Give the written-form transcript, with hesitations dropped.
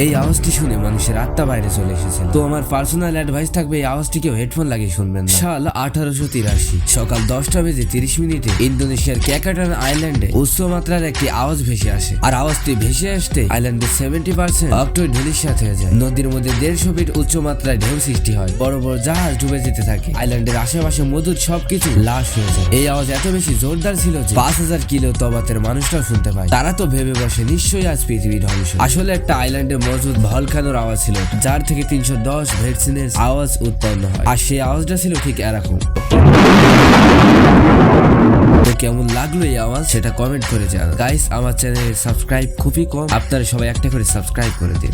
এই আওয়াজটি শুনে মানুষের আত্মা বাইরে চলে এসেছিল। তো আমার পার্সোনাল অ্যাডভাইস থাকবে, এই আওয়াজটিকেও হেডফোন লাগিয়ে শুনবেন না। সাল 1883 সকাল 10:30 ইন্দোনেশিয়ার ক্যাকাটান আইল্যান্ডে উচ্চ মাত্রার একটি আওয়াজ ভেসে আসে। আর আওয়াজটি ভেসে আসতে আইল্যান্ডের 70% অক্টোই ধূলিসাৎ হয়ে যায়। নদীর মধ্যে 150 ফিট উচ্চ মাত্রায় ঢেউ সৃষ্টি হয়। বড় বড় জাহাজ ডুবে যেতে থাকে। আইল্যান্ডের আশেপাশে মধুর সবকিছু লাশ হয়ে যায়। এই আওয়াজ এত বেশি জোরদার ছিল যে 5000 কিলো তবাতের মানুষটাও শুনতে পায়। তারা তো ভেবে বসে নিশ্চয়ই আজ পৃথিবী ধ্বংস। আসলে একটা আইল্যান্ডে মজুদ ভলকানোর আওয়াজ ছিল, যার থেকে 310 ভেটসিনের আওয়াজ উৎপন্ন হয়। আর সেই আওয়াজটা ছিল ঠিক এরকম। তো কেমন লাগলো এই আওয়াজ সেটা কমেন্ট করে জানান। গাইস, আমার চ্যানেলে সাবস্ক্রাইব খুবই কম, আপনারা সবাই একটা করে সাবস্ক্রাইব করে দিন।